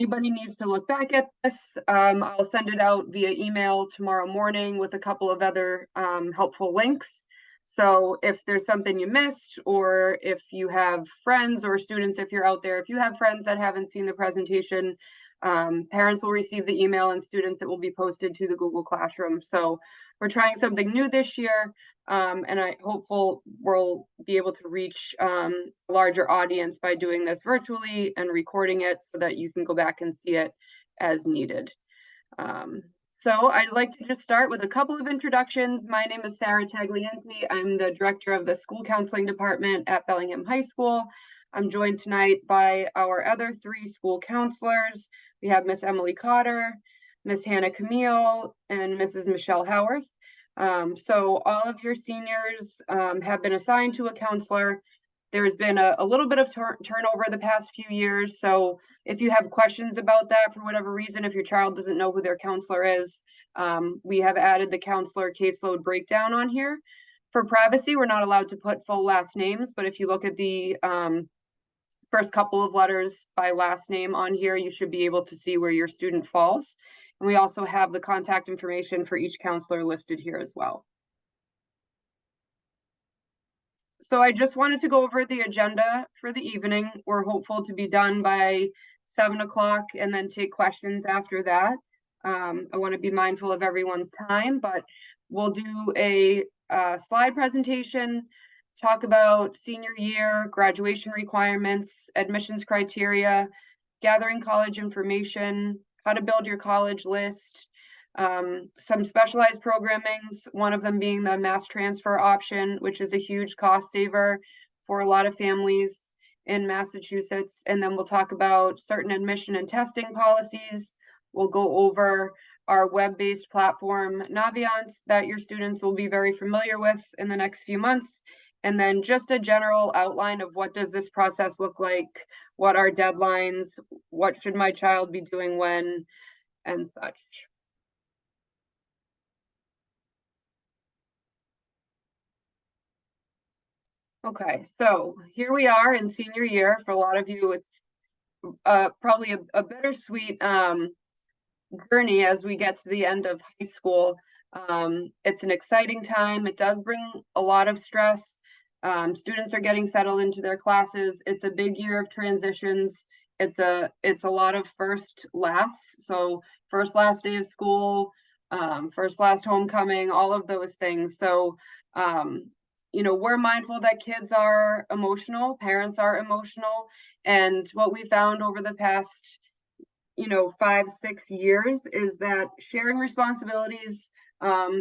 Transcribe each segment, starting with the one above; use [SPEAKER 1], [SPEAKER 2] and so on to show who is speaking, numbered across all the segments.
[SPEAKER 1] anybody needs to look back at this, I'll send it out via email tomorrow morning with a couple of other helpful links. So if there's something you missed, or if you have friends or students, if you're out there, if you have friends that haven't seen the presentation, parents will receive the email, and students, it will be posted to the Google Classroom. So we're trying something new this year, and I'm hopeful we'll be able to reach a larger audience by doing this virtually and recording it so that you can go back and see it as needed. So I'd like to just start with a couple of introductions. My name is Sarah Taglienti. I'm the director of the school counseling department at Bellingham High School. I'm joined tonight by our other three school counselors. We have Miss Emily Cotter, Miss Hannah Camille, and Mrs. Michelle Howarth. So all of your seniors have been assigned to a counselor. There's been a little bit of turnover the past few years. So if you have questions about that for whatever reason, if your child doesn't know who their counselor is, we have added the counselor caseload breakdown on here. For privacy, we're not allowed to put full last names, but if you look at the first couple of letters by last name on here, you should be able to see where your student falls. And we also have the contact information for each counselor listed here as well. So I just wanted to go over the agenda for the evening. We're hopeful to be done by 7 o'clock and then take questions after that. I want to be mindful of everyone's time, but we'll do a slide presentation, talk about senior year, graduation requirements, admissions criteria, gathering college information, how to build your college list, some specialized programmings, one of them being the mass transfer option, which is a huge cost saver for a lot of families in Massachusetts. And then we'll talk about certain admission and testing policies. We'll go over our web-based platform, Naviance, that your students will be very familiar with in the next few months. And then just a general outline of what does this process look like, what are deadlines, what should my child be doing when, and such. Okay, so here we are in senior year. For a lot of you, it's probably a bittersweet journey as we get to the end of high school. It's an exciting time. It does bring a lot of stress. Students are getting settled into their classes. It's a big year of transitions. It's a lot of first lasts. So first last day of school, first last homecoming, all of those things. So you know, we're mindful that kids are emotional, parents are emotional, and what we found over the past, 5-6 years is that sharing responsibilities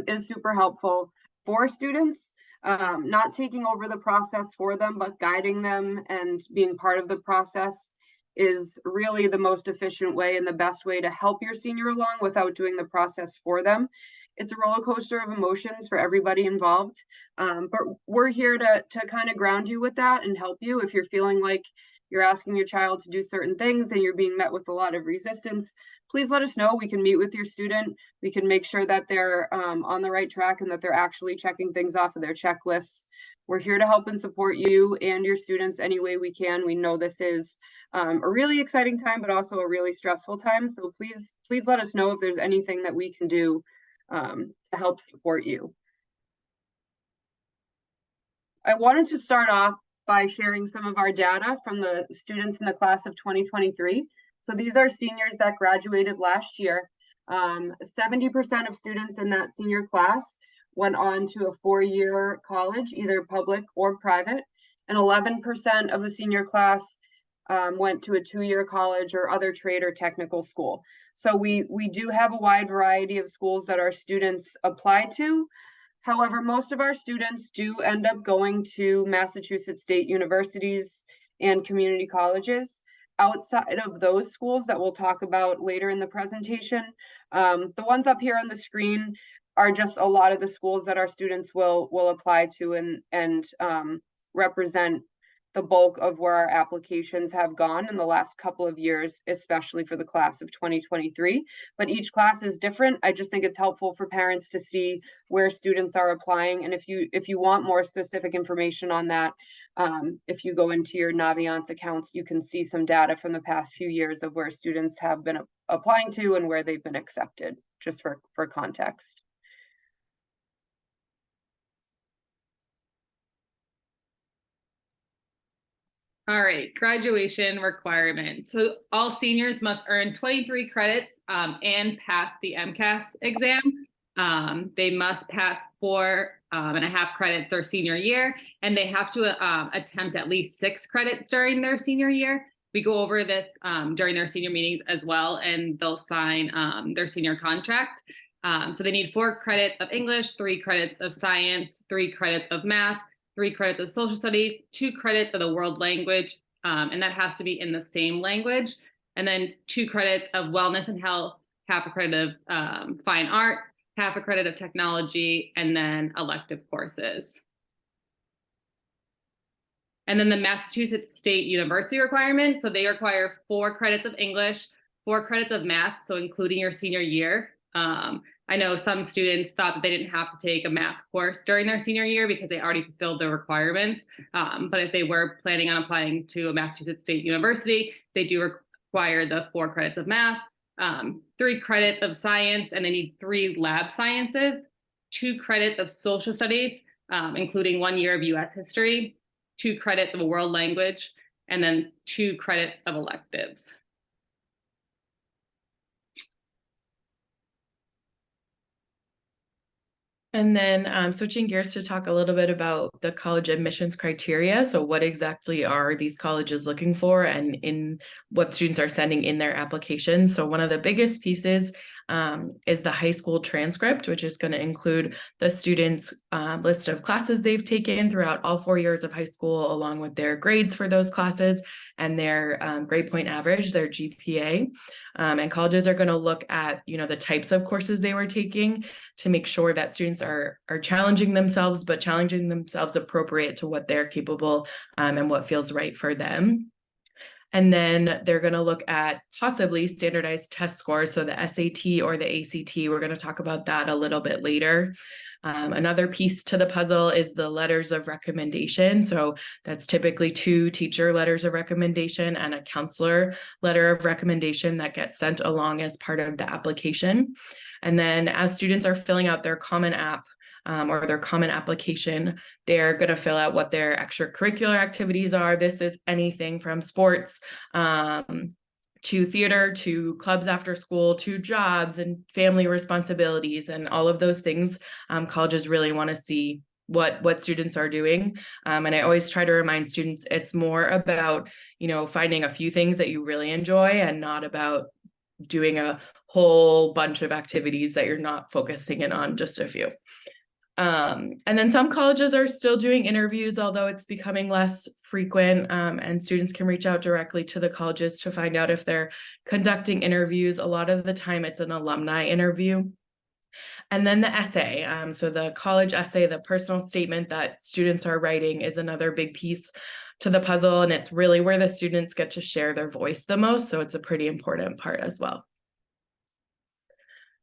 [SPEAKER 1] is super helpful for students. Not taking over the process for them, but guiding them and being part of the process is really the most efficient way and the best way to help your senior along without doing the process for them. It's a roller coaster of emotions for everybody involved, but we're here to kind of ground you with that and help you if you're feeling like you're asking your child to do certain things and you're being met with a lot of resistance. Please let us know. We can meet with your student. We can make sure that they're on the right track and that they're actually checking things off of their checklists. We're here to help and support you and your students any way we can. We know this is a really exciting time, but also a really stressful time. So please let us know if there's anything that we can do to help support you. I wanted to start off by sharing some of our data from the students in the class of 2023. So these are seniors that graduated last year. 70% of students in that senior class went on to a 4-year college, either public or private, and 11% of the senior class went to a 2-year college or other trade or technical school. So we do have a wide variety of schools that our students apply to. However, most of our students do end up going to Massachusetts state universities and community colleges. Outside of those schools that we'll talk about later in the presentation, the ones up here on the screen are just a lot of the schools that our students will apply to and represent the bulk of where our applications have gone in the last couple of years, especially for the class of 2023. But each class is different. I just think it's helpful for parents to see where students are applying. And if you want more specific information on that, if you go into your Naviance accounts, you can see some data from the past few years of where students have been applying to and where they've been accepted, just for context.
[SPEAKER 2] All right, graduation requirement. So all seniors must earn 23 credits and pass the MCAS exam. They must pass 4.5 credits their senior year, and they have to attempt at least 6 credits during their senior year. We go over this during their senior meetings as well, and they'll sign their senior contract. So they need 4 credits of English, 3 credits of science, 3 credits of math, 3 credits of social studies, 2 credits of the world language, and that has to be in the same language, and then 2 credits of wellness and health, half a credit of fine arts, half a credit of technology, and then elective courses. And then the Massachusetts State University requirement, so they require 4 credits of English, 4 credits of math, so including your senior year. I know some students thought that they didn't have to take a math course during their senior year because they already fulfilled the requirements. But if they were planning on applying to a Massachusetts State University, they do require the 4 credits of math, 3 credits of science, and they need 3 lab sciences, 2 credits of social studies, including 1 year of US history, 2 credits of a world language, and then 2 credits of electives.
[SPEAKER 3] And then switching gears to talk a little bit about the college admissions criteria. So what exactly are these colleges looking for and in what students are sending in their applications? So one of the biggest pieces is the high school transcript, which is going to include the students' list of classes they've taken throughout all 4 years of high school, along with their grades for those classes and their grade point average, their GPA. And colleges are going to look at, the types of courses they were taking to make sure that students are challenging themselves, but challenging themselves appropriate to what they're capable and what feels right for them. And then they're going to look at possibly standardized test scores. So the SAT or the ACT, we're going to talk about that a little bit later. Another piece to the puzzle is the letters of recommendation. So that's typically 2 teacher letters of recommendation and a counselor letter of recommendation that gets sent along as part of the application. And then as students are filling out their Common App or their common application, they're going to fill out what their extracurricular activities are. This is anything from sports to theater, to clubs after school, to jobs and family responsibilities, and all of those things. Colleges really want to see what students are doing. And I always try to remind students it's more about, finding a few things that you really enjoy and not about doing a whole bunch of activities that you're not focusing in on just a few. And then some colleges are still doing interviews, although it's becoming less frequent, and students can reach out directly to the colleges to find out if they're conducting interviews. A lot of the time it's an alumni interview. And then the essay, so the college essay, the personal statement that students are writing is another big piece to the puzzle, and it's really where the students get to share their voice the most, so it's a pretty important part as well.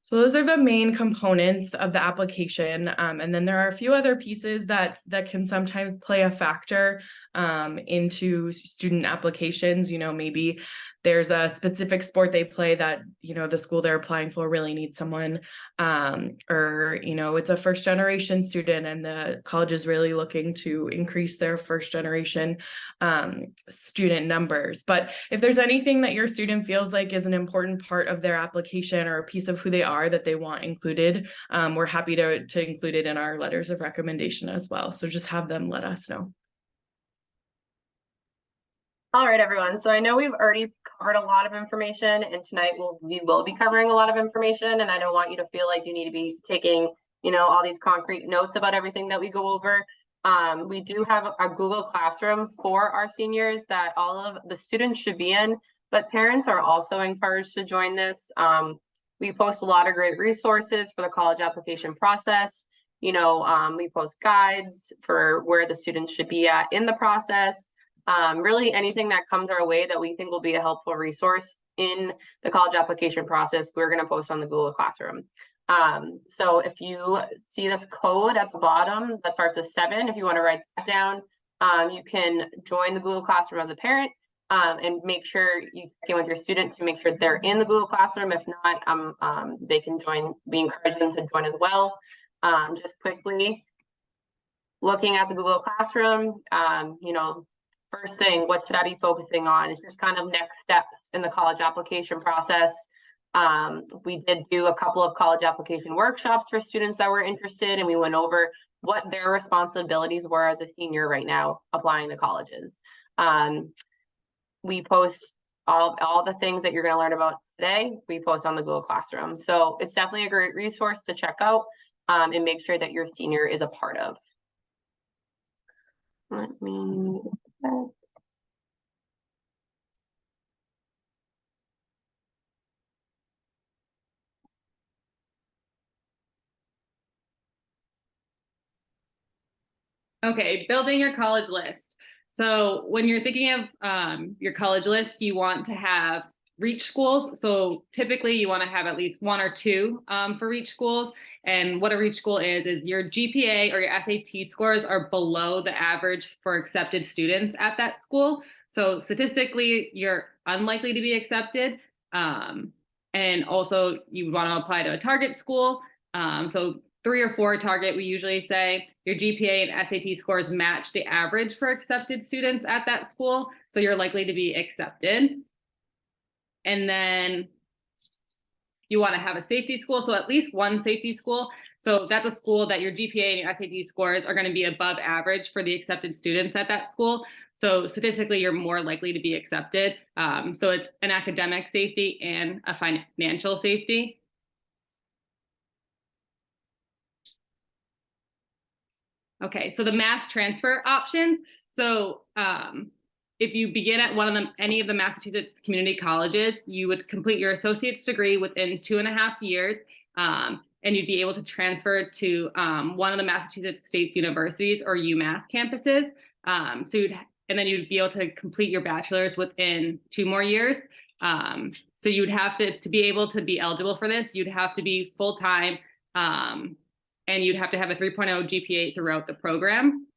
[SPEAKER 3] So those are the main components of the application. And then there are a few other pieces that can sometimes play a factor into student applications. Maybe there's a specific sport they play that, the school they're applying for really needs someone, or, it's a first generation student and the college is really looking to increase their first generation student numbers. But if there's anything that your student feels like is an important part of their application or a piece of who they are that they want included, we're happy to include it in our letters of recommendation as well. So just have them let us know.
[SPEAKER 4] All right, everyone. So I know we've already covered a lot of information, and tonight we will be covering a lot of information, and I don't want you to feel like you need to be taking, all these concrete notes about everything that we go over. We do have our Google Classroom for our seniors that all of the students should be in, but parents are also encouraged to join this. We post a lot of great resources for the college application process. We post guides for where the students should be at in the process. really anything that comes our way that we think will be a helpful resource in the college application process, we're going to post on the Google Classroom. So if you see this code at the bottom that starts with 7, if you want to write that down, you can join the Google Classroom as a parent, and make sure you check in with your student to make sure they're in the Google Classroom. If not, they can join. We encourage them to join as well. Just quickly looking at the Google Classroom, you know, first thing, what should I be focusing on? It's just kind of next steps in the college application process. We did do a couple of college application workshops for students that were interested, and we went over what their responsibilities were as a senior right now applying to colleges. We post all the things that you're going to learn about today, we post on the Google Classroom. So it's definitely a great resource to check out, and make sure that your senior is a part of. Let me
[SPEAKER 2] Okay, building your college list. So when you're thinking of your college list, you want to have reach schools. So typically you want to have at least 1 or 2 for reach schools. And what a reach school is your GPA or your SAT scores are below the average for accepted students at that school. So statistically, you're unlikely to be accepted. And also you want to apply to a target school. So 3 or 4 target, we usually say. Your GPA and SAT scores match the average for accepted students at that school, so you're likely to be accepted. And then you want to have a safety school, so at least 1 safety school. So that's a school that your GPA and your SAT scores are going to be above average for the accepted students at that school. So statistically, you're more likely to be accepted. So it's an academic safety and a financial safety. Okay, so the mass transfer options. So if you begin at any of the Massachusetts community colleges, you would complete your associate's degree within 2.5 years, and you'd be able to transfer to one of the Massachusetts State Universities or UMass campuses. And then you'd be able to complete your bachelor's within 2 more years. So you'd have to be able to be eligible for this, you'd have to be full-time, and you'd have to have a 3.0 GPA throughout the program.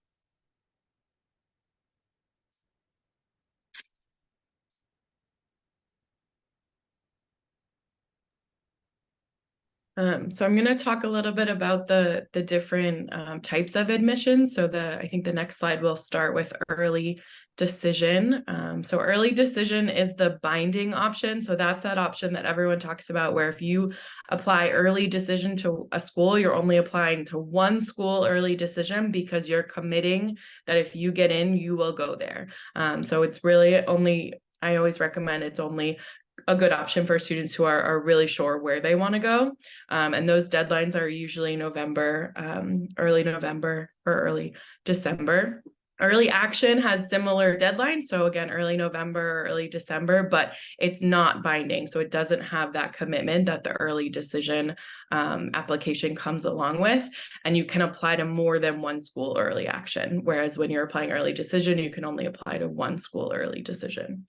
[SPEAKER 3] So I'm going to talk a little bit about the different types of admissions. So I think the next slide will start with early decision. So early decision is the binding option. So that's that option that everyone talks about, where if you apply early decision to a school, you're only applying to 1 school early decision because you're committing that if you get in, you will go there. So it's really only, I always recommend it's only a good option for students who are really sure where they want to go. And those deadlines are usually November, early November or early December. Early action has similar deadlines. So again, early November or early December, but it's not binding. So it doesn't have that commitment that the early decision application comes along with. And you can apply to more than 1 school early action. Whereas when you're applying early decision, you can only apply to 1 school early decision.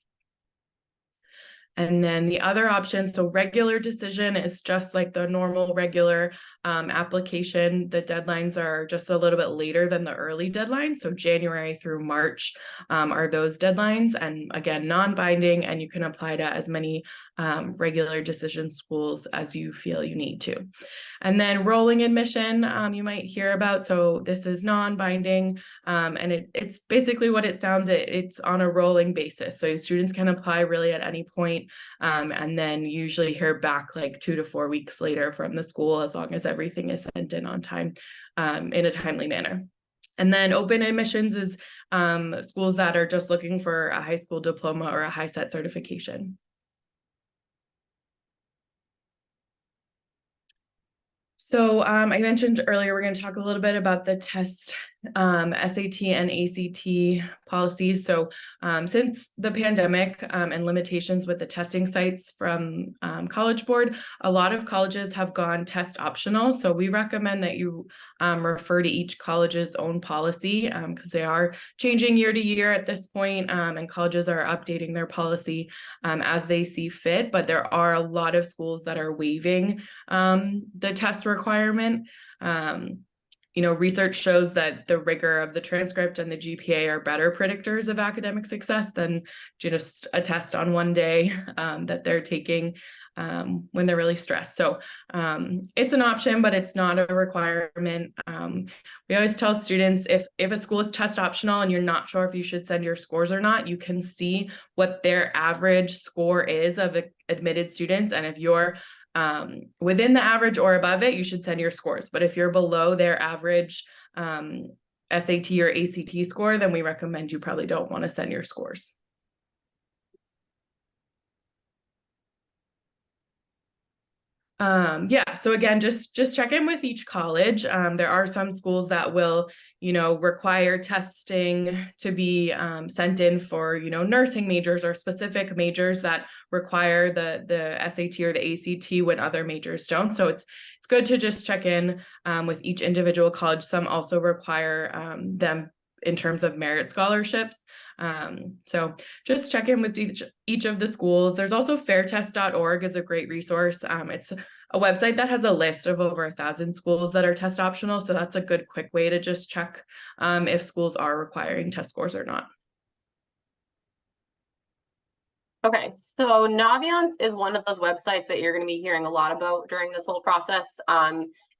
[SPEAKER 3] And then the other option, so regular decision is just like the normal regular application. The deadlines are just a little bit later than the early deadline. So January through March are those deadlines. And again, non-binding, and you can apply to as many regular decision schools as you feel you need to. And then rolling admission, you might hear about. So this is non-binding, and it's basically what it sounds. It's on a rolling basis. So students can apply really at any point, and then usually hear back like 2 to 4 weeks later from the school, as long as everything is sent in on time, in a timely manner. And then open admissions is schools that are just looking for a high school diploma or a high set certification. So I mentioned earlier, we're going to talk a little bit about the test SAT and ACT policies. So since the pandemic and limitations with the testing sites from College Board, a lot of colleges have gone test optional. So we recommend that you refer to each college's own policy because they are changing year to year at this point, and colleges are updating their policy as they see fit. But there are a lot of schools that are waiving the test requirement. Research shows that the rigor of the transcript and the GPA are better predictors of academic success than just a test on one day that they're taking when they're really stressed. So it's an option, but it's not a requirement. We always tell students if a school is test optional and you're not sure if you should send your scores or not, you can see what their average score is of admitted students. And if you're within the average or above it, you should send your scores. But if you're below their average SAT or ACT score, then we recommend you probably don't want to send your scores. So again, just check in with each college. There are some schools that will, require testing to be sent in for, nursing majors or specific majors that require the SAT or the ACT when other majors don't. So it's good to just check in with each individual college. Some also require them in terms of merit scholarships. So just check in with each of the schools. There's also fairtest.org is a great resource. It's a website that has a list of over 1,000 schools that are test optional. So that's a good quick way to just check if schools are requiring test scores or not.
[SPEAKER 4] Okay, so Naviance is one of those websites that you're going to be hearing a lot about during this whole process.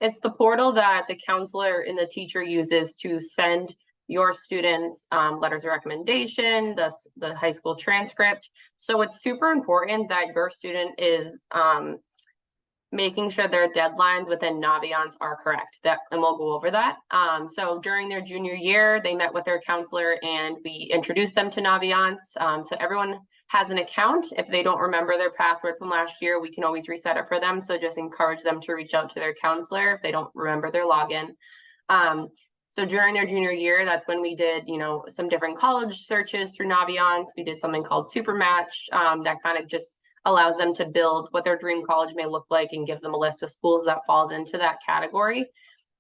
[SPEAKER 4] It's the portal that the counselor and the teacher uses to send your students letters of recommendation, the high school transcript. So it's super important that your student is making sure their deadlines within Naviance are correct. And we'll go over that. So during their junior year, they met with their counselor and we introduced them to Naviance. So everyone has an account. If they don't remember their password from last year, we can always reset it for them. So just encourage them to reach out to their counselor if they don't remember their login. So during their junior year, that's when we did, some different college searches through Naviance. We did something called Super Match that kind of just allows them to build what their dream college may look like and give them a list of schools that falls into that category.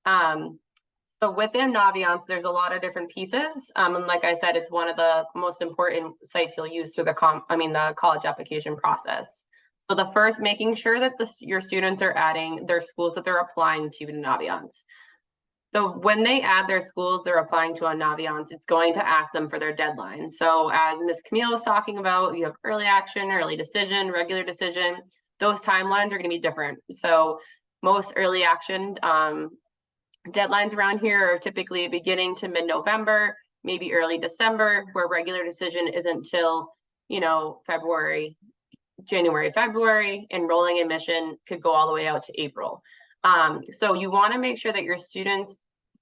[SPEAKER 4] So within Naviance, there's a lot of different pieces. And like I said, it's one of the most important sites you'll use through the college application process. So the first, making sure that your students are adding their schools that they're applying to in Naviance. So when they add their schools they're applying to on Naviance, it's going to ask them for their deadline. So as Ms. Camille was talking about, you have early action, early decision, regular decision. Those timelines are going to be different. So most early action deadlines around here are typically beginning to mid-November, maybe early December, where regular decision isn't till, January, February, and rolling admission could go all the way out to April. So you want to make sure that your students'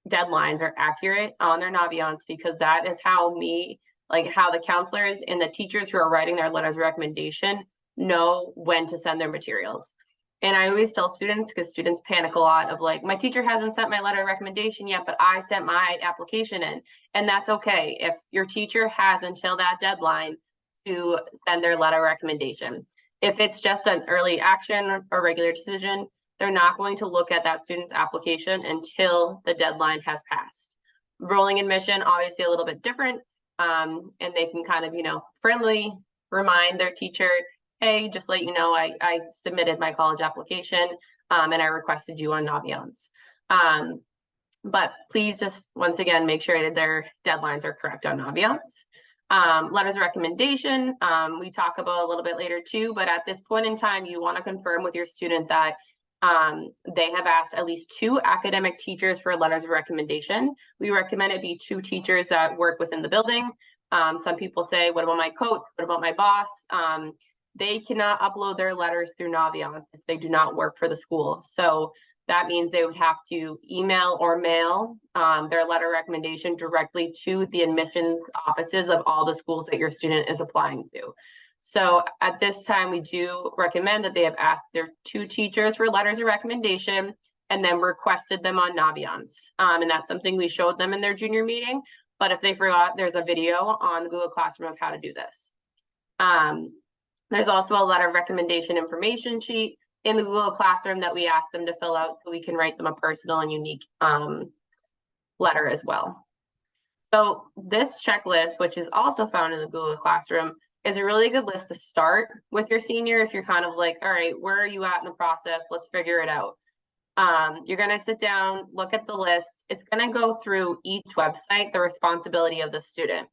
[SPEAKER 4] deadlines are accurate on their Naviance, because that is how the counselors and the teachers who are writing their letters of recommendation know when to send their materials. And I always tell students, because students panic a lot of my teacher hasn't sent my letter of recommendation yet, but I sent my application in. And that's okay. If your teacher has until that deadline to send their letter of recommendation. If it's just an early action or regular decision, they're not going to look at that student's application until the deadline has passed. Rolling admission, obviously a little bit different. And they can kind of, friendly remind their teacher, hey, just let you know, I submitted my college application and I requested you on Naviance. But please just, once again, make sure that their deadlines are correct on Naviance. Letters of recommendation, we talk about a little bit later too, but at this point in time, you want to confirm with your student that they have asked at least 2 academic teachers for letters of recommendation. We recommend it be 2 teachers that work within the building. Some people say, what about my coach? What about my boss? They cannot upload their letters through Naviance if they do not work for the school. So that means they would have to email or mail their letter of recommendation directly to the admissions offices of all the schools that your student is applying to. So at this time, we do recommend that they have asked their 2 teachers for letters of recommendation. and then requested them on Naviance. And that's something we showed them in their junior meeting. But if they forgot, there's a video on the Google Classroom of how to do this. There's also a letter of recommendation information sheet in the Google Classroom that we asked them to fill out so we can write them a personal and unique letter as well. So this checklist, which is also found in the Google Classroom, is a really good list to start with your senior if you're kind of like, all right, where are you at in the process? Let's figure it out. You're going to sit down, look at the list. It's going to go through each website, the responsibility of the student.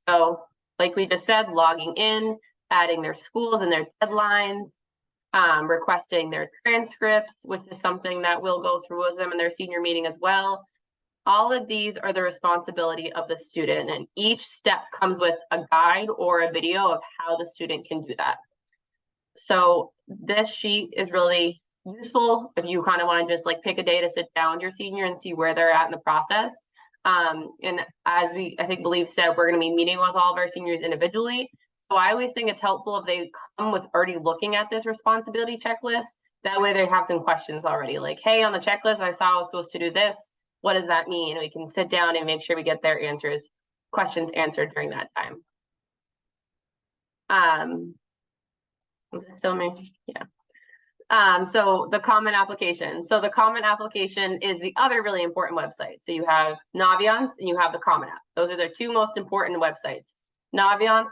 [SPEAKER 4] So like we just said, logging in, adding their schools and their deadlines, requesting their transcripts, which is something that we'll go through with them in their senior meeting as well. All of these are the responsibility of the student, and each step comes with a guide or a video of how the student can do that. So this sheet is really useful if you kind of want to just like pick a day to sit down with your senior and see where they're at in the process. And as I think Believe said, we're going to be meeting with all of our seniors individually. So I always think it's helpful if they come with already looking at this responsibility checklist. That way they have some questions already, like, hey, on the checklist, I saw I was supposed to do this. What does that mean? And we can sit down and make sure we get their questions answered during that time. Is it still me? Yeah. So the common application. So the common application is the other really important website. So you have Naviance and you have the Common App. Those are the two most important websites. Naviance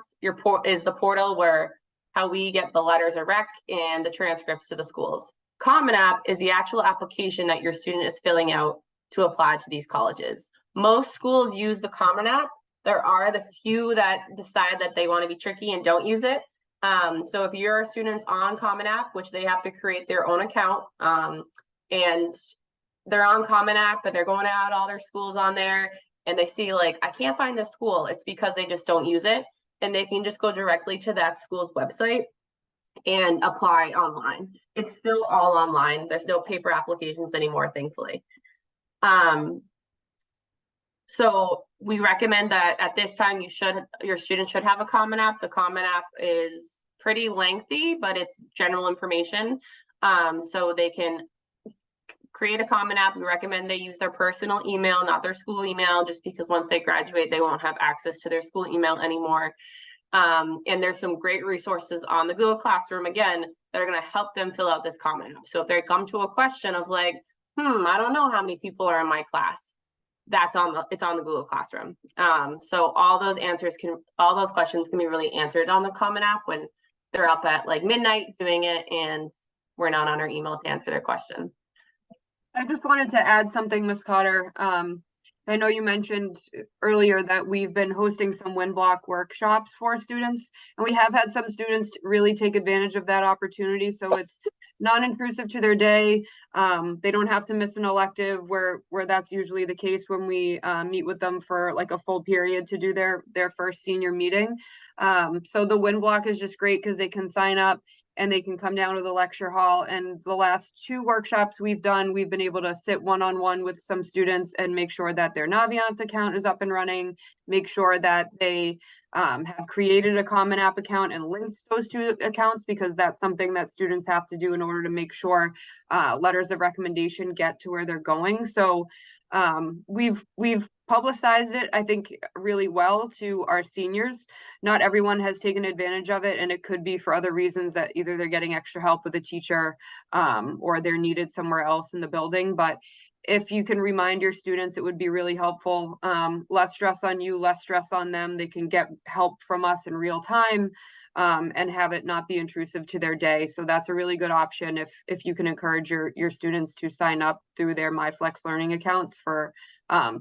[SPEAKER 4] is the portal where how we get the letters of rec and the transcripts to the schools. Common App is the actual application that your student is filling out to apply to these colleges. Most schools use the Common App. There are the few that decide that they want to be tricky and don't use it. So if your student's on Common App, which they have to create their own account, and they're on Common App, but they're going to add all their schools on there, and they see like, I can't find this school, it's because they just don't use it, and they can just go directly to that school's website and apply online. It's still all online. There's no paper applications anymore, thankfully. So we recommend that at this time your student should have a Common App. The Common App is pretty lengthy, but it's general information. So they can create a Common App. We recommend they use their personal email, not their school email, just because once they graduate, they won't have access to their school email anymore. And there's some great resources on the Google Classroom, again, that are going to help them fill out this Common App. So if they come to a question of like, I don't know how many people are in my class, it's on the Google Classroom. So all those questions can be really answered on the Common App when they're up at like midnight doing it and we're not on our email to answer their question.
[SPEAKER 1] I just wanted to add something, Ms. Cotter. I know you mentioned earlier that we've been hosting some WinBlock workshops for students, and we have had some students really take advantage of that opportunity. So it's non-intrusive to their day. They don't have to miss an elective where that's usually the case when we meet with them for like a full period to do their first senior meeting. So the WinBlock is just great because they can sign up and they can come down to the lecture hall. And the last 2 workshops we've done, we've been able to sit one-on-one with some students and make sure that their Naviance account is up and running, make sure that they have created a Common App account and linked those 2 accounts, because that's something that students have to do in order to make sure letters of recommendation get to where they're going. So we've publicized it, I think, really well to our seniors. Not everyone has taken advantage of it, and it could be for other reasons, that either they're getting extra help with a teacher or they're needed somewhere else in the building. But if you can remind your students, it would be really helpful. Less stress on you, less stress on them. They can get help from us in real time and have it not be intrusive to their day. So that's a really good option if you can encourage your students to sign up through their MyFlex Learning accounts for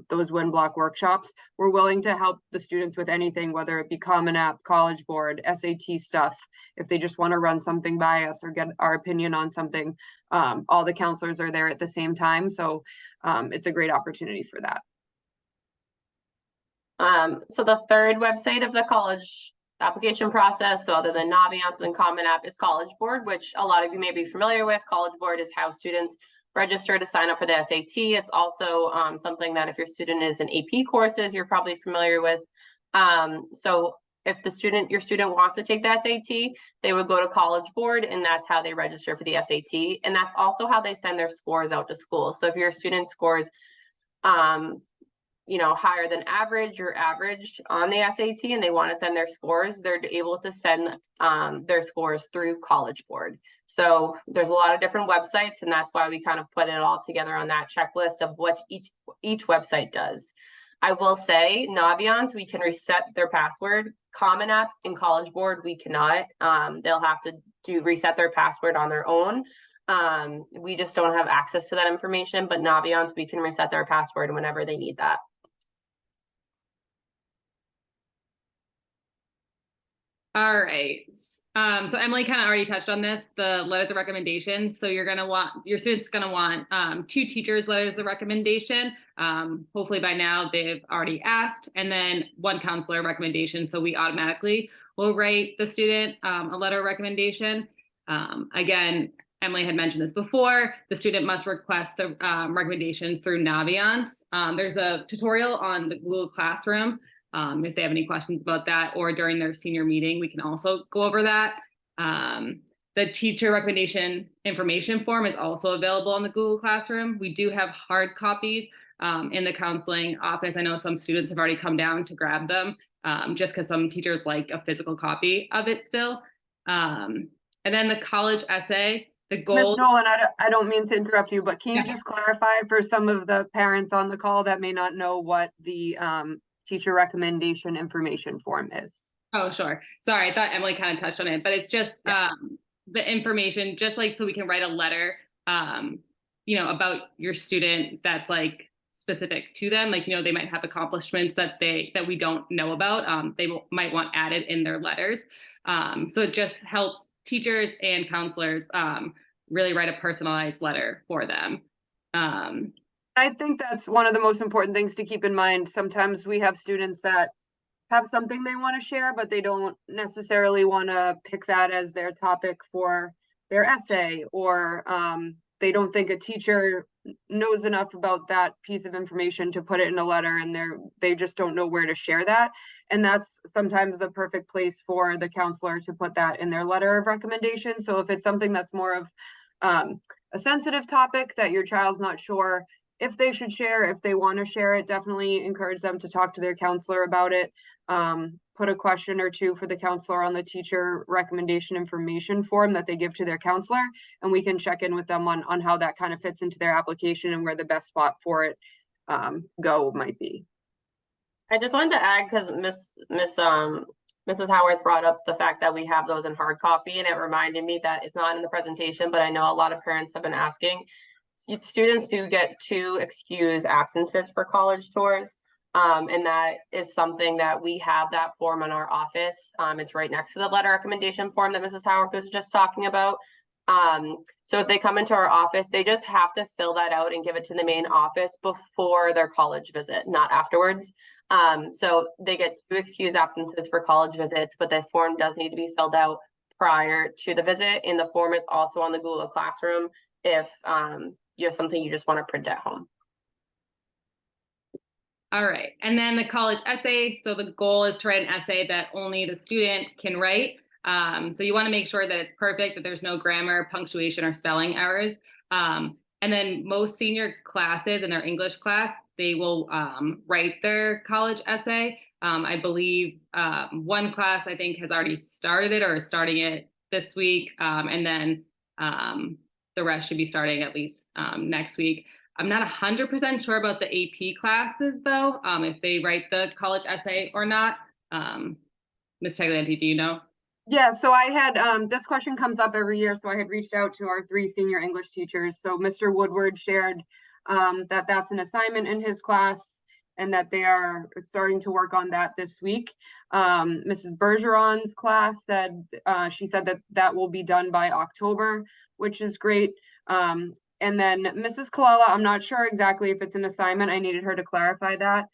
[SPEAKER 1] those WinBlock workshops. We're willing to help the students with anything, whether it be Common App, College Board, SAT stuff. If they just want to run something by us or get our opinion on something, all the counselors are there at the same time. So it's a great opportunity for that.
[SPEAKER 4] So the third website of the college application process, so other than Naviance and Common App, is College Board, which a lot of you may be familiar with. College Board is how students register to sign up for the SAT. It's also something that if your student is in AP courses, you're probably familiar with. So if your student wants to take the SAT, they would go to College Board, and that's how they register for the SAT. And that's also how they send their scores out to school. So if your student scores, higher than average or average on the SAT and they want to send their scores, they're able to send their scores through College Board. So there's a lot of different websites, and that's why we kind of put it all together on that checklist of what each website does. I will say Naviance, we can reset their password. Common App and College Board, we cannot. They'll have to reset their password on their own. We just don't have access to that information, but Naviance, we can reset their password whenever they need that.
[SPEAKER 2] All right. So Emily kind of already touched on this, the letters of recommendation. So your student's gonna want 2 teachers' letters of recommendation. Hopefully by now they've already asked, and then 1 counselor recommendation. So we automatically will write the student a letter of recommendation. Again, Emily had mentioned this before, the student must request the recommendations through Naviance. There's a tutorial on the Google Classroom. If they have any questions about that, or during their senior meeting, we can also go over that. The teacher recommendation information form is also available on the Google Classroom. We do have hard copies in the counseling office. I know some students have already come down to grab them just because some teachers like a physical copy of it still. And then the college essay, the goal.
[SPEAKER 1] Ms. Nolan, I don't mean to interrupt you, but can you just clarify for some of the parents on the call that may not know what the teacher recommendation information form is?
[SPEAKER 2] Oh, sure. Sorry, I thought Emily kind of touched on it, but it's just the information, just like so we can write a letter, about your student that's like specific to them. Like, they might have accomplishments that we don't know about. They might want added in their letters. So it just helps teachers and counselors really write a personalized letter for them.
[SPEAKER 1] I think that's one of the most important things to keep in mind. Sometimes we have students that have something they want to share, but they don't necessarily want to pick that as their topic for their essay, or they don't think a teacher knows enough about that piece of information to put it in a letter, and they just don't know where to share that. And that's sometimes the perfect place for the counselor to put that in their letter of recommendation. So if it's something that's more of a sensitive topic that your child's not sure if they should share, if they want to share it, definitely encourage them to talk to their counselor about it. Put a question or 2 for the counselor on the teacher recommendation information form that they give to their counselor, and we can check in with them on how that kind of fits into their application and where the best spot for it go might be.
[SPEAKER 4] I just wanted to add, because Mrs. Howard brought up the fact that we have those in hard copy, and it reminded me that it's not in the presentation, but I know a lot of parents have been asking. Students do get 2 excused absences for college tours. And that is something that we have that form in our office. It's right next to the letter recommendation form that Mrs. Howard was just talking about. So if they come into our office, they just have to fill that out and give it to the main office before their college visit, not afterwards. So they get 2 excused absences for college visits, but the form does need to be filled out prior to the visit. And the form is also on the Google Classroom if you have something you just want to print at home.
[SPEAKER 2] All right. And then the college essay. So the goal is to write an essay that only the student can write. So you want to make sure that it's perfect, that there's no grammar, punctuation, or spelling errors. And then most senior classes in their English class, they will write their college essay. I believe 1 class, I think, has already started it or is starting it this week. And then the rest should be starting at least next week. I'm not 100% sure about the AP classes, though, if they write the college essay or not. Ms. Taglianti, do you know?
[SPEAKER 1] Yeah, so I had, this question comes up every year, so I had reached out to our 3 senior English teachers. So Mr. Woodward shared that that's an assignment in his class and that they are starting to work on that this week. Mrs. Bergeron's class said, she said that will be done by October, which is great. And then Mrs. Colella, I'm not sure exactly if it's an assignment. I needed her to clarify that.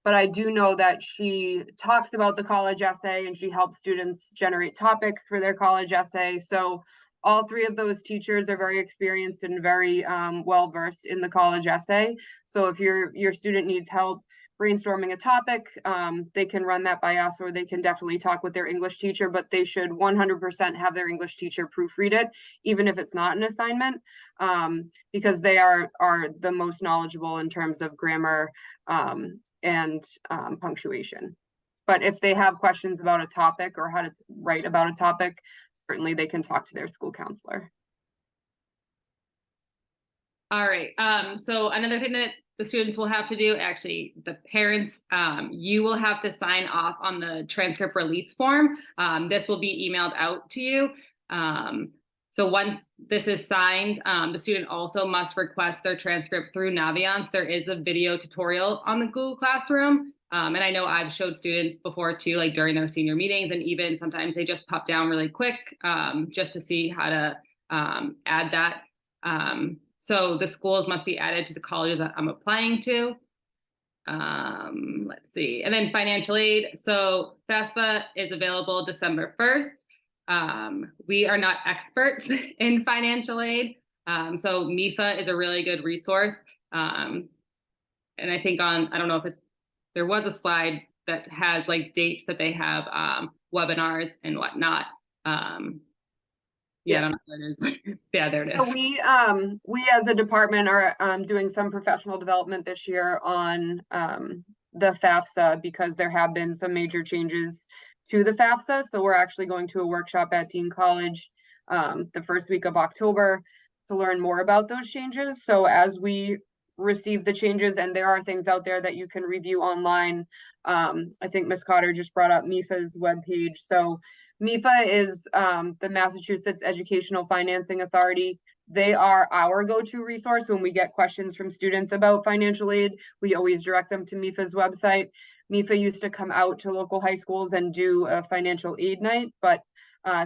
[SPEAKER 1] But I do know that she talks about the college essay and she helps students generate topics for their college essay. So all 3 of those teachers are very experienced and very well-versed in the college essay. So if your student needs help brainstorming a topic, they can run that by us, or they can definitely talk with their English teacher, but they should 100% have their English teacher proofread it, even if it's not an assignment, because they are the most knowledgeable in terms of grammar and punctuation. But if they have questions about a topic or how to write about a topic, certainly they can talk to their school counselor.
[SPEAKER 2] All right. So another thing that the students will have to do, actually, the parents, you will have to sign off on the transcript release form. This will be emailed out to you. So once this is signed, the student also must request their transcript through Naviance. There is a video tutorial on the Google Classroom. And I know I've showed students before too, like during their senior meetings, and even sometimes they just pop down really quick just to see how to add that. So the schools must be added to the colleges that I'm applying to. Let's see. And then financial aid. So FAFSA is available December 1st. We are not experts in financial aid. So MIFA is a really good resource. And I think I don't know if there was a slide that has like dates that they have webinars and whatnot. Yeah, I don't know what it is. Yeah, there it is.
[SPEAKER 1] So we as a department are doing some professional development this year on the FAFSA, because there have been some major changes to the FAFSA. So we're actually going to a workshop at Dean College the first week of October to learn more about those changes. So as we receive the changes, and there are things out there that you can review online. I think Ms. Cotter just brought up MIFA's webpage. So MIFA is the Massachusetts Educational Financing Authority. They are our go-to resource when we get questions from students about financial aid. We always direct them to MIFA's website. MIFA used to come out to local high schools and do a financial aid night, but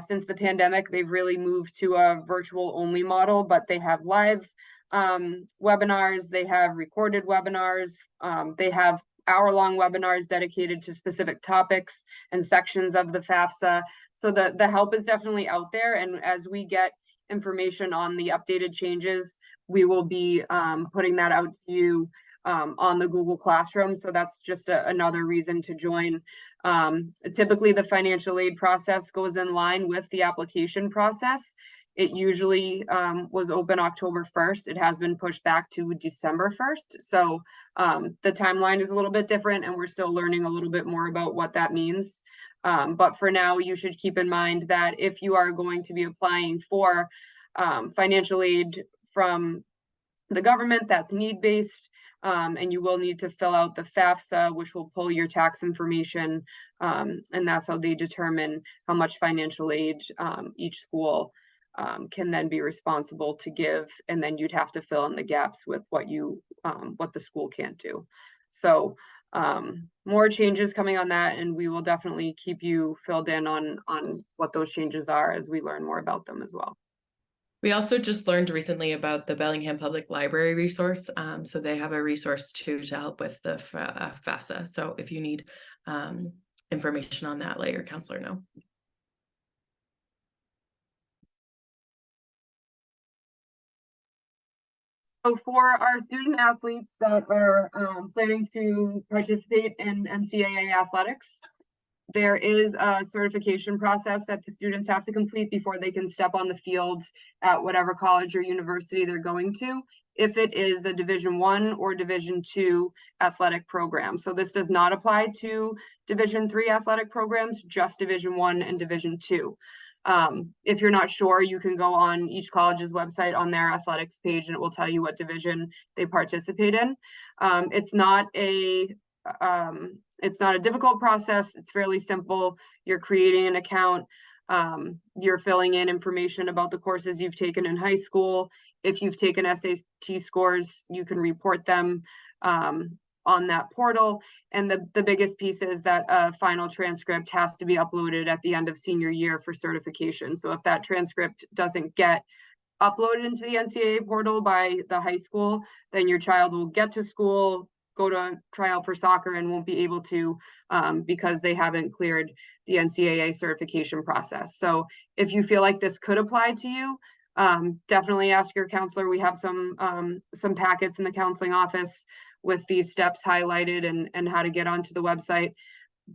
[SPEAKER 1] since the pandemic, they've really moved to a virtual only model, but they have live webinars, they have recorded webinars, they have hour-long webinars dedicated to specific topics and sections of the FAFSA. So the help is definitely out there. And as we get information on the updated changes, we will be putting that out to you on the Google Classroom. So that's just another reason to join. Typically, the financial aid process goes in line with the application process. It usually was open October 1st. It has been pushed back to December 1st. So the timeline is a little bit different, and we're still learning a little bit more about what that means. But for now, you should keep in mind that if you are going to be applying for financial aid from the government, that's need-based, and you will need to fill out the FAFSA, which will pull your tax information, and that's how they determine how much financial aid each school can then be responsible to give, and then you'd have to fill in the gaps with what the school can't do. So more changes coming on that, and we will definitely keep you filled in on what those changes are as we learn more about them as well.
[SPEAKER 3] We also just learned recently about the Bellingham Public Library resource. So they have a resource too to help with the FAFSA. So if you need information on that, let your counselor know.
[SPEAKER 1] So for our student athletes that are planning to participate in NCAA athletics, there is a certification process that the students have to complete before they can step on the field at whatever college or university they're going to, if it is a Division I or Division II athletic program. So this does not apply to Division III athletic programs, just Division I and Division II. If you're not sure, you can go on each college's website on their athletics page, and it will tell you what division they participate in. It's not a difficult process. It's fairly simple. You're creating an account. You're filling in information about the courses you've taken in high school. If you've taken SAT scores, you can report them on that portal. And the biggest piece is that a final transcript has to be uploaded at the end of senior year for certification. So if that transcript doesn't get uploaded into the NCAA portal by the high school, then your child will get to school, go to try out for soccer, and won't be able to because they haven't cleared the NCAA certification process. So if you feel like this could apply to you, definitely ask your counselor. We have some packets in the counseling office with these steps highlighted and how to get onto the website.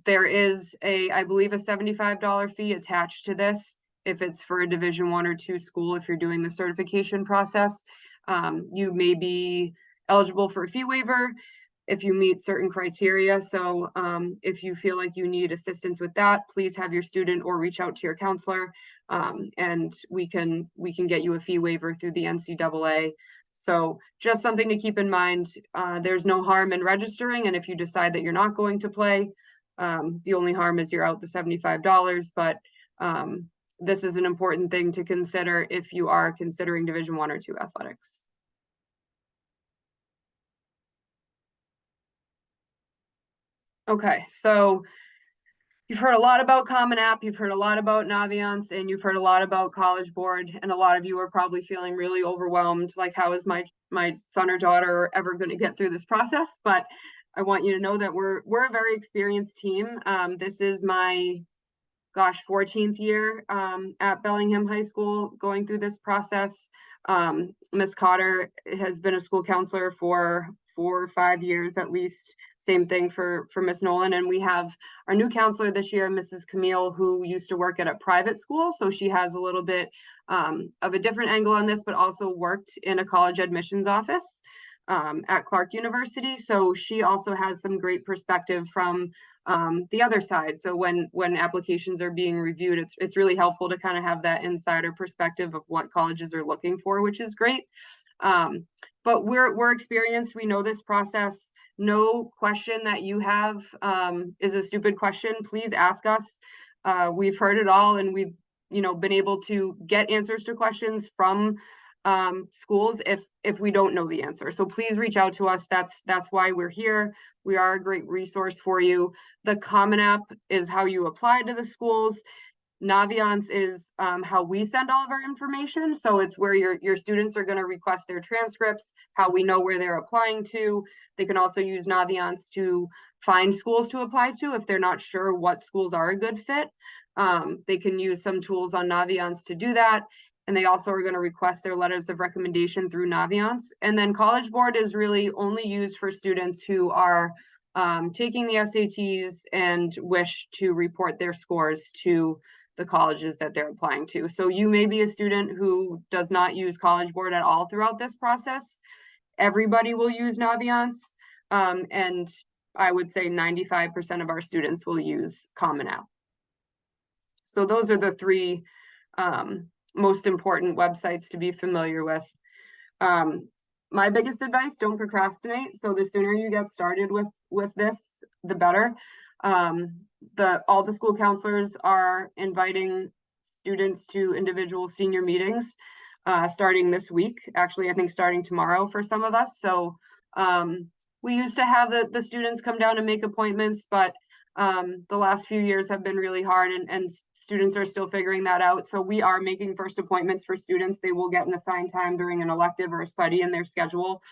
[SPEAKER 1] There is I believe a $75 fee attached to this if it's for a Division I or II school. If you're doing the certification process, you may be eligible for a fee waiver if you meet certain criteria. So if you feel like you need assistance with that, please have your student or reach out to your counselor, and we can get you a fee waiver through the NCAA. So just something to keep in mind. There's no harm in registering, and if you decide that you're not going to play, the only harm is you're out the $75, but this is an important thing to consider if you are considering Division I or II athletics. Okay, so you've heard a lot about Common App, you've heard a lot about Naviance, and you've heard a lot about College Board, and a lot of you are probably feeling really overwhelmed, like how is my son or daughter ever going to get through this process? But I want you to know that we're a very experienced team. This is my 14th year at Bellingham High School going through this process. Ms. Cotter has been a school counselor for 4 or 5 years at least. Same thing for Miss Nolan. And we have our new counselor this year, Mrs. Camille, who used to work at a private school. So she has a little bit of a different angle on this, but also worked in a college admissions office at Clark University. So she also has some great perspective from the other side. So when applications are being reviewed, it's really helpful to kind of have that insider perspective of what colleges are looking for, which is great. But we're experienced. We know this process. No question that you have is a stupid question. Please ask us. We've heard it all, and we've been able to get answers to questions from schools if we don't know the answer. So please reach out to us. That's why we're here. We are a great resource for you. The Common App is how you apply to the schools. Naviance is how we send all of our information. So it's where your students are going to request their transcripts, how we know where they're applying to. They can also use Naviance to find schools to apply to if they're not sure what schools are a good fit. They can use some tools on Naviance to do that. And they also are going to request their letters of recommendation through Naviance. And then College Board is really only used for students who are taking the SATs and wish to report their scores to the colleges that they're applying to. So you may be a student who does not use College Board at all throughout this process. Everybody will use Naviance, and I would say 95% of our students will use Common App. So those are the 3 most important websites to be familiar with. My biggest advice, don't procrastinate. So the sooner you get started with this, the better. All the school counselors are inviting students to individual senior meetings starting this week. Actually, I think starting tomorrow for some of us. So we used to have the students come down and make appointments, but the last few years have been really hard, and students are still figuring that out. So we are making first appointments for students. They will get an assigned time during an elective or a study in their schedule.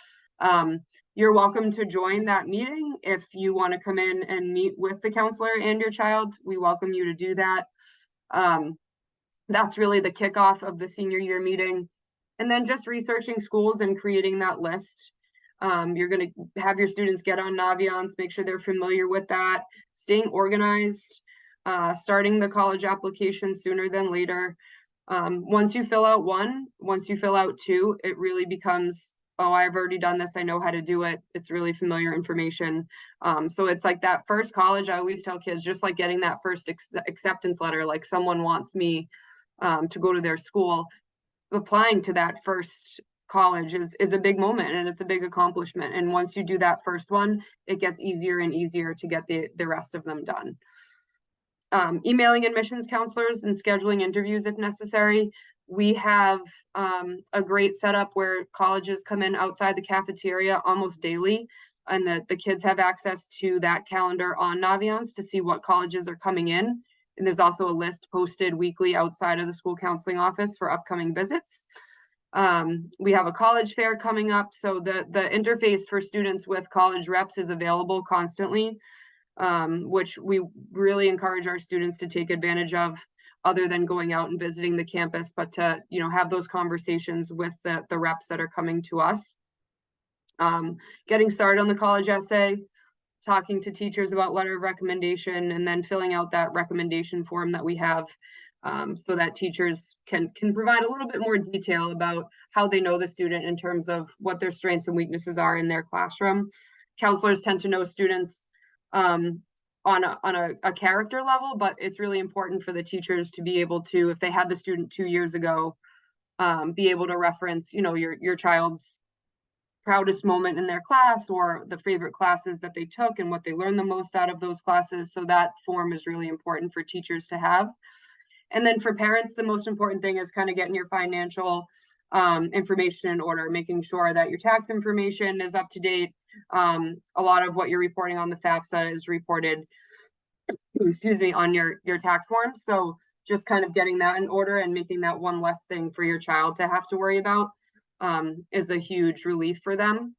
[SPEAKER 1] You're welcome to join that meeting. If you want to come in and meet with the counselor and your child, we welcome you to do that. That's really the kickoff of the senior year meeting. And then just researching schools and creating that list. You're going to have your students get on Naviance, make sure they're familiar with that, staying organized, starting the college application sooner than later. Once you fill out 1, once you fill out 2, it really becomes, oh, I've already done this. I know how to do it. It's really familiar information. So it's like that first college. I always tell kids, just like getting that first acceptance letter, like someone wants me to go to their school. Applying to that first college is a big moment, and it's a big accomplishment. And once you do that first one, it gets easier and easier to get the rest of them done. Emailing admissions counselors and scheduling interviews if necessary. We have a great setup where colleges come in outside the cafeteria almost daily, and the kids have access to that calendar on Naviance to see what colleges are coming in. And there's also a list posted weekly outside of the school counseling office for upcoming visits. We have a college fair coming up. So the interface for students with college reps is available constantly, which we really encourage our students to take advantage of, other than going out and visiting the campus, but to have those conversations with the reps that are coming to us. Getting started on the college essay, talking to teachers about letter of recommendation, and then filling out that recommendation form that we have, so that teachers can provide a little bit more detail about how they know the student in terms of what their strengths and weaknesses are in their classroom. Counselors tend to know students on a character level, but it's really important for the teachers to be able to, if they had the student 2 years ago, be able to reference, you know, your child's proudest moment in their class or the favorite classes that they took and what they learned the most out of those classes. So that form is really important for teachers to have. And then for parents, the most important thing is kind of getting your financial information in order, making sure that your tax information is up to date. A lot of what you're reporting on the FAFSA is reported, excuse me, on your tax form. So just kind of getting that in order and making that one less thing for your child to have to worry about is a huge relief for them.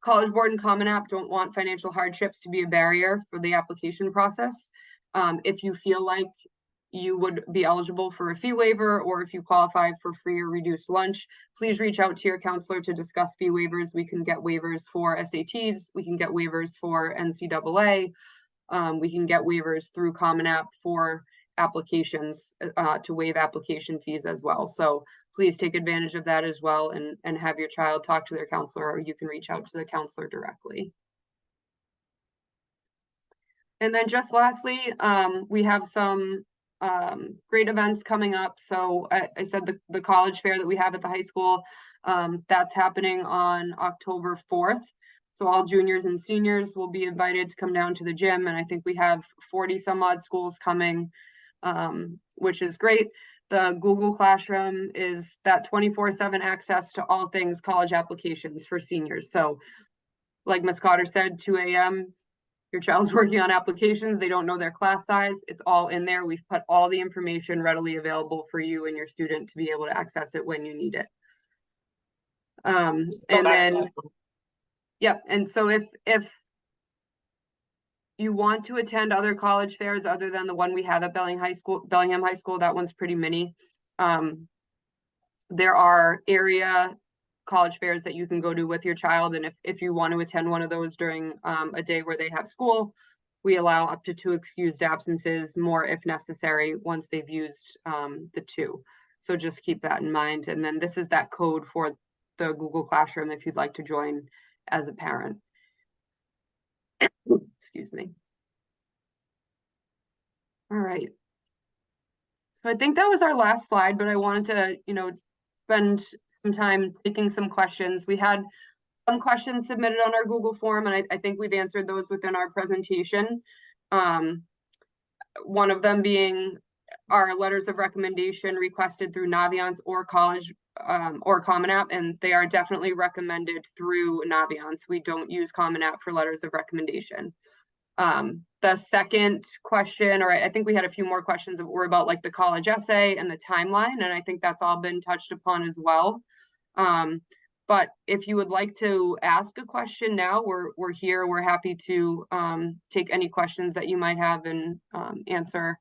[SPEAKER 1] College Board and Common App don't want financial hardships to be a barrier for the application process. If you feel like you would be eligible for a fee waiver, or if you qualify for free or reduced lunch, please reach out to your counselor to discuss fee waivers. We can get waivers for SATs, we can get waivers for NCAA, we can get waivers through Common App for applications to waive application fees as well. So please take advantage of that as well, and have your child talk to their counselor, or you can reach out to the counselor directly. And then just lastly, we have some great events coming up. So I said the college fair that we have at the high school, that's happening on October 4th. So all juniors and seniors will be invited to come down to the gym. And I think we have 40 some odd schools coming, which is great. The Google Classroom is that 24/7 access to all things college applications for seniors. So like Ms. Cotter said, 2 a.m., your child's working on applications, they don't know their class size, it's all in there. We've put all the information readily available for you and your student to be able to access it when you need it. And then, yep. And so if you want to attend other college fairs other than the one we have at Bellingham High School, that one's pretty mini. There are area college fairs that you can go to with your child. And if you want to attend one of those during a day where they have school, we allow up to 2 excused absences, more if necessary, once they've used the 2. So just keep that in mind. And then this is that code for the Google Classroom if you'd like to join as a parent. Excuse me. All right. So I think that was our last slide, but I wanted to, spend some time taking some questions. We had some questions submitted on our Google form, and I think we've answered those within our presentation. One of them being our letters of recommendation requested through Naviance or college or Common App, and they are definitely recommended through Naviance. We don't use Common App for letters of recommendation. The second question, or I think we had a few more questions that were about like the college essay and the timeline, and I think that's all been touched upon as well. But if you would like to ask a question now, we're here. We're happy to take any questions that you might have and answer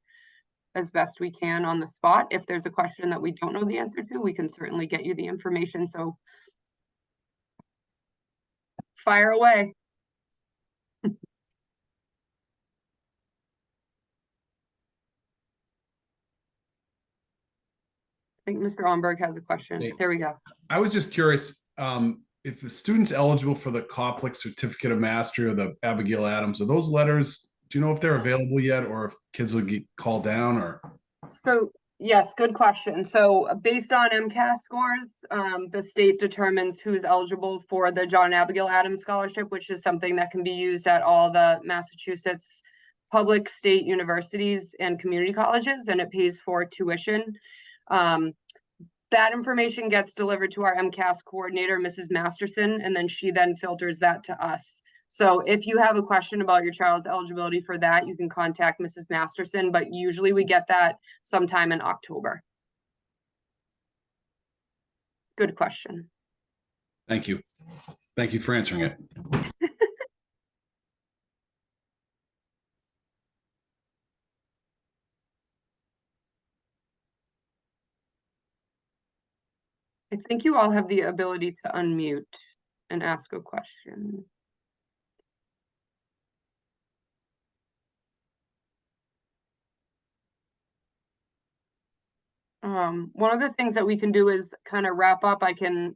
[SPEAKER 1] as best we can on the spot. If there's a question that we don't know the answer to, we can certainly get you the information. So fire away. I think Mr. Omberg has a question.
[SPEAKER 5] Hey,
[SPEAKER 1] there we go.
[SPEAKER 5] I was just curious if the student's eligible for the Koplik Certificate of Mastery or the Abigail Adams, are those letters, do you know if they're available yet or if kids will get called down or?
[SPEAKER 1] So yes, good question. So based on MCAS scores, the state determines who's eligible for the John and Abigail Adams Scholarship, which is something that can be used at all the Massachusetts public state universities and community colleges, and it pays for tuition. That information gets delivered to our MCAS coordinator, Mrs. Masterson, and then she then filters that to us. So if you have a question about your child's eligibility for that, you can contact Mrs. Masterson, but usually we get that sometime in October. Good question.
[SPEAKER 5] Thank you. Thank you for answering it.
[SPEAKER 1] I think you all have the ability to unmute. and ask a question. One of the things that we can do is kind of wrap up. I can,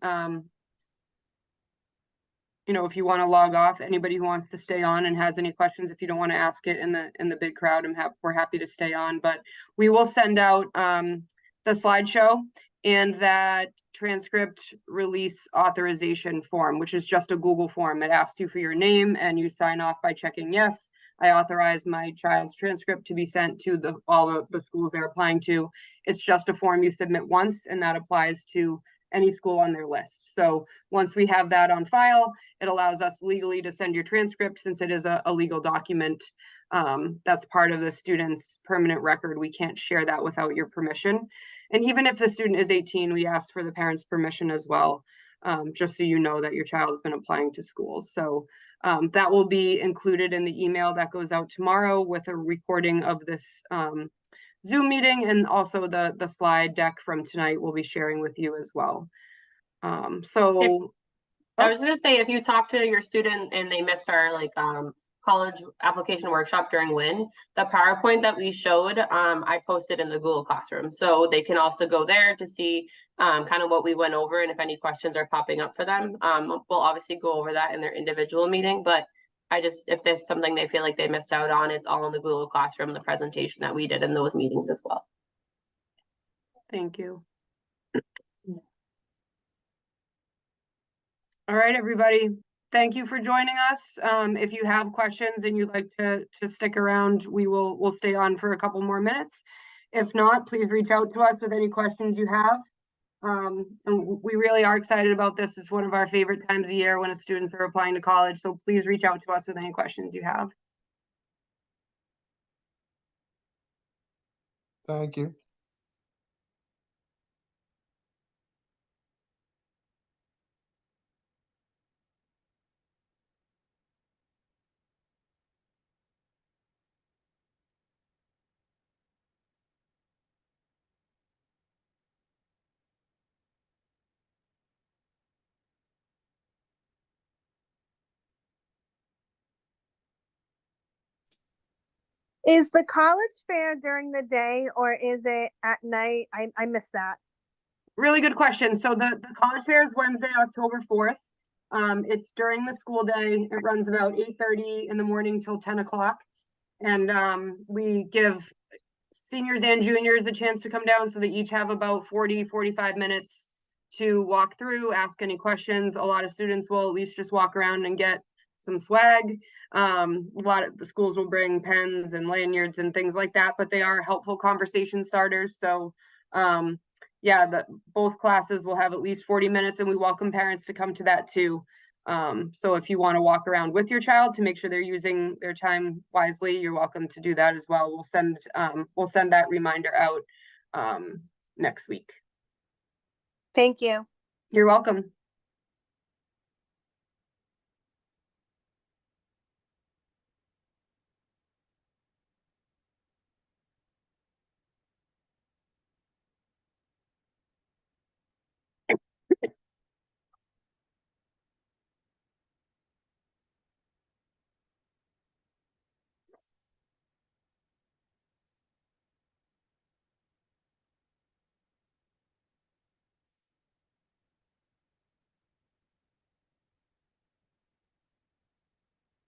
[SPEAKER 1] you know, if you want to log off, anybody who wants to stay on and has any questions, if you don't want to ask it in the big crowd, we're happy to stay on. But we will send out the slideshow and that transcript release authorization form, which is just a Google form. It asks you for your name and you sign off by checking yes. I authorize my child's transcript to be sent to all the schools they're applying to. It's just a form you submit once, and that applies to any school on their list. So once we have that on file, it allows us legally to send your transcript, since it is a legal document. That's part of the student's permanent record. We can't share that without your permission. And even if the student is 18, we ask for the parents' permission as well, just so you know that your child has been applying to schools. So that will be included in the email that goes out tomorrow with a recording of this Zoom meeting, and also the slide deck from tonight we'll be sharing with you as well.
[SPEAKER 4] I was gonna say, if you talk to your student and they missed our college application workshop during WIN, the PowerPoint that we showed, I posted in the Google Classroom. So they can also go there to see kind of what we went over, and if any questions are popping up for them. We'll obviously go over that in their individual meeting, but if there's something they feel like they missed out on, it's all in the Google Classroom, the presentation that we did in those meetings as well.
[SPEAKER 1] Thank you. All right, everybody. Thank you for joining us. If you have questions and you'd like to stick around, we'll stay on for a couple more minutes. If not, please reach out to us with any questions you have. And we really are excited about this. It's one of our favorite times of year when students are applying to college. So please reach out to us with any questions you have.
[SPEAKER 6] Thank you.
[SPEAKER 7] Is the college fair during the day or is it at night? I missed that.
[SPEAKER 1] Really good question. So the college fair is Wednesday, October 4th. It's during the school day. It runs about 8:30 in the morning till 10 o'clock. And we give seniors and juniors a chance to come down, so they each have about 40-45 minutes to walk through, ask any questions. A lot of students will at least just walk around and get some swag. A lot of the schools will bring pens and lanyards and things like that, but they are helpful conversation starters. So yeah, both classes will have at least 40 minutes, and we welcome parents to come to that too. So if you want to walk around with your child to make sure they're using their time wisely, you're welcome to do that as well. We'll send that reminder out next week.
[SPEAKER 7] Thank you.
[SPEAKER 1] You're welcome.